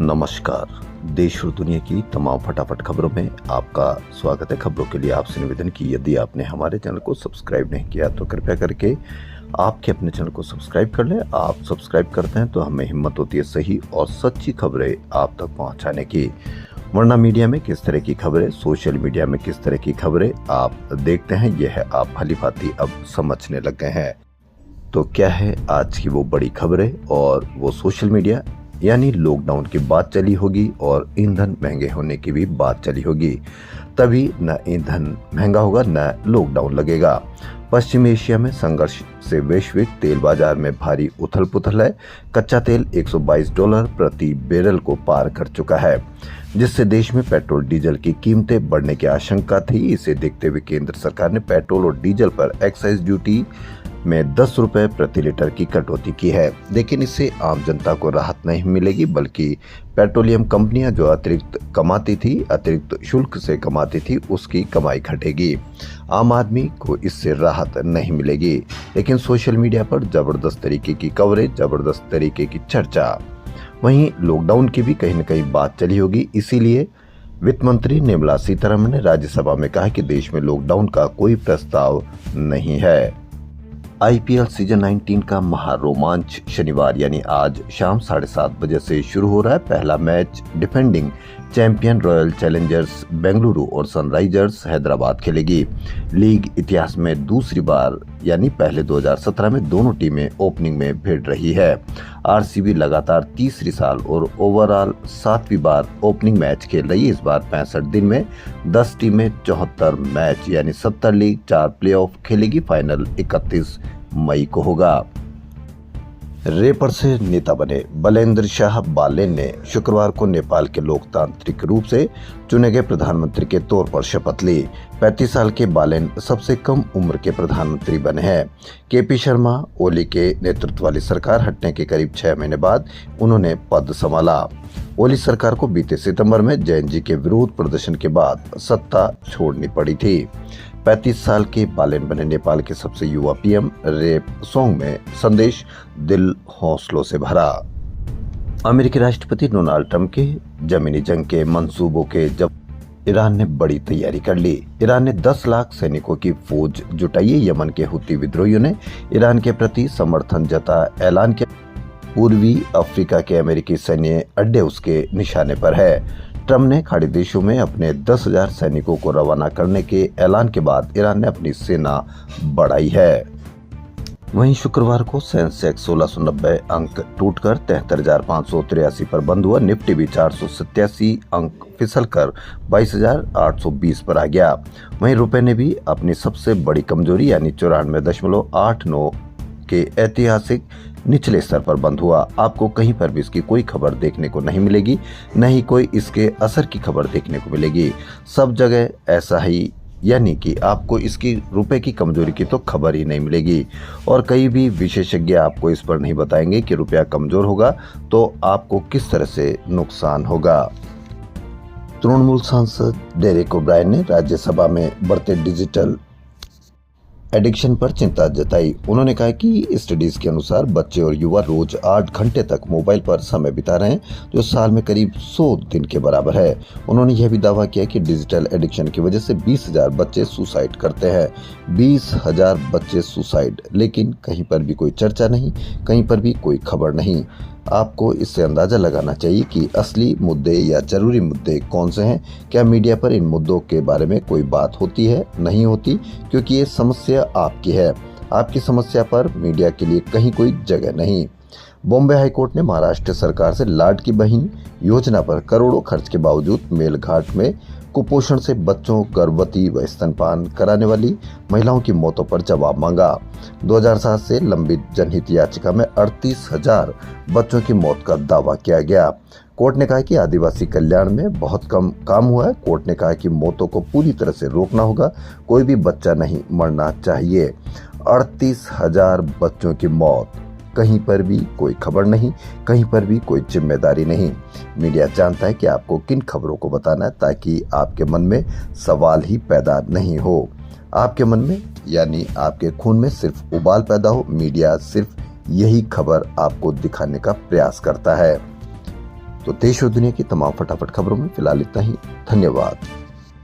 नमस्कार। देश और दुनिया की तमाम फटाफट खबरों में आपका स्वागत है। खबरों के लिए आपसे निवेदन की यदि आपने हमारे चैनल को सब्सक्राइब नहीं किया तो कृपया करके आपके अपने चैनल को सब्सक्राइब कर लें। आप सब्सक्राइब करते हैं तो हमें हिम्मत होती है सही और सच्ची खबरें आप तक पहुंचाने की। वरना मीडिया में किस तरह की खबरें, सोशल मीडिया में किस तरह की खबरें आप देखते हैं, यह आप भली भांति अब समझने लग गए हैं। तो क्या है आज की वो बड़ी खबरें और वो सोशल मीडिया, यानी लॉकडाउन की बात चली होगी और ईंधन महंगे होने की भी बात चली होगी। तभी न ईंधन महंगा होगा न लॉकडाउन लगेगा। पश्चिम एशिया में संघर्ष से वैश्विक तेल बाजार में भारी उथल पुथल है। कच्चा तेल $122 प्रति बैरल को पार कर चुका है, जिससे देश में पेट्रोल डीजल की कीमतें बढ़ने की आशंका थी। इसे देखते हुए केंद्र सरकार ने पेट्रोल और डीजल पर एक्साइज ड्यूटी में 10 रुपए प्रति लीटर की कटौती की है। लेकिन इससे आम जनता को राहत नहीं मिलेगी, बल्कि पेट्रोलियम कंपनियां जो अतिरिक्त शुल्क से कमाती थी, उसकी कमाई घटेगी। आम आदमी को इससे राहत नहीं मिलेगी। लेकिन सोशल मीडिया पर जबरदस्त तरीके की कवरेज, जबरदस्त तरीके की चर्चा, वहीं लॉकडाउन की भी कहीं न कहीं बात चली होगी। इसीलिए वित्त मंत्री निर्मला सीतारमण ने राज्यसभा में कहा कि देश में लॉकडाउन का कोई प्रस्ताव नहीं है। आईपीएल सीजन 19 का महारोमांच शनिवार यानी आज शाम 7:30 बजे से शुरू हो रहा है। पहला match defending champion royal Challengers Bengaluru और सनराइजर्स हैदराबाद खेलेगी। लीग इतिहास में दूसरी बार यानी पहले 2017 में दोनों टीमें ओपनिंग में भिड़ रही है। आरसीबी लगातार तीसरी साल और ओवरऑल 7वीं बार ओपनिंग मैच खेल रही है। इस बार 65 दिन में 10 टीमें 74 मैच यानी 70 लीग 4 प्लेऑफ खेलेगी। फाइनल 31 मई को होगा। रेपर से नेता बने बलेंद्र शाह बालेन ने शुक्रवार को नेपाल के लोकतांत्रिक रूप से चुने गए प्रधानमंत्री के तौर पर शपथ ली। 35 साल के बालेन सबसे कम उम्र के प्रधानमंत्री बने हैं। केपी शर्मा ओली के नेतृत्व वाली सरकार हटने के करीब 6 महीने बाद उन्होंने पद संभाला। ओली सरकार को बीते सितंबर में जैन जी के विरोध प्रदर्शन के बाद सत्ता छोड़नी पड़ी थी। 35 साल के बालेन बने नेपाल के सबसे युवा पीएम। रेप सॉन्ग में संदेश दिल हौसलों से भरा। अमेरिकी राष्ट्रपति डोनाल्ड ट्रंप के जमीनी जंग के मंसूबों के जब ईरान ने बड़ी तैयारी कर ली। ईरान ने 10 लाख सैनिकों की फौज जुटाई है। यमन के हुती विद्रोहियों ने ईरान के प्रति समर्थन जताया। ऐलान किया पूर्वी अफ्रीका के अमेरिकी सैन्य अड्डे उसके निशाने पर है। ट्रंप ने खाड़ी देशों में अपने 10,000 सैनिकों को रवाना करने के ऐलान के बाद ईरान ने अपनी सेना बढ़ाई है। वहीं शुक्रवार को सेंसेक्स 1690 अंक टूटकर 73,583 पर बंद हुआ। निफ्टी भी 487 अंक फिसलकर 22,820 पर आ गया। वहीं रुपए ने भी अपनी सबसे बड़ी कमजोरी यानी 94.89 के ऐतिहासिक निचले स्तर पर बंद हुआ। आपको कहीं पर भी इसकी कोई खबर देखने को नहीं मिलेगी, न ही कोई इसके असर की खबर देखने को मिलेगी। सब जगह ऐसा ही, यानी कि आपको इसकी रुपए की कमजोरी की तो खबर ही नहीं मिलेगी। और कई भी विशेषज्ञ आपको इस पर नहीं बताएंगे कि रुपया कमजोर होगा तो आपको किस तरह से नुकसान होगा। तृणमूल सांसद डेरेक ओब्रायन ने राज्यसभा में बढ़ते डिजिटल एडिक्शन पर चिंता जताई। उन्होंने कहा कि स्टडीज के अनुसार बच्चे और युवा रोज 8 घंटे तक मोबाइल पर समय बिता रहे हैं, जो साल में करीब 100 दिन के बराबर है। उन्होंने यह भी दावा किया कि डिजिटल एडिक्शन की वजह से 20,000 बच्चे सुसाइड करते हैं। 20,000 बच्चे सुसाइड, लेकिन कहीं पर भी कोई चर्चा नहीं, कहीं पर भी कोई खबर नहीं। आपको इससे अंदाजा लगाना चाहिए कि असली मुद्दे या जरूरी मुद्दे कौन से हैं। क्या मीडिया पर इन मुद्दों के बारे में कोई बात होती है? नहीं होती, क्योंकि ये समस्या आपकी है। आपकी समस्या पर मीडिया के लिए कहीं कोई जगह नहीं। बॉम्बे हाईकोर्ट ने महाराष्ट्र सरकार से लाडकी बहन योजना पर करोड़ों खर्च के बावजूद मेलघाट में कुपोषण से बच्चों, गर्भवती व स्तनपान कराने वाली महिलाओं की मौतों पर जवाब मांगा। 2007 से लंबित जनहित याचिका में 38,000 बच्चों की मौत का दावा किया गया। कोर्ट ने कहा कि आदिवासी कल्याण में बहुत कम काम हुआ है। कोर्ट ने कहा कि मौतों को पूरी तरह से रोकना होगा। कोई भी बच्चा नहीं मरना चाहिए। 38,000 बच्चों की मौत, कहीं पर भी कोई खबर नहीं, कहीं पर भी कोई जिम्मेदारी नहीं। मीडिया जानता है कि आपको किन खबरों को बताना है, ताकि आपके मन में सवाल ही पैदा नहीं हो। आपके मन में यानी आपके खून में सिर्फ उबाल पैदा हो। मीडिया सिर्फ यही खबर आपको दिखाने का प्रयास करता है। तो देश और दुनिया की तमाम फटाफट खबरों में फिलहाल इतना ही। धन्यवाद।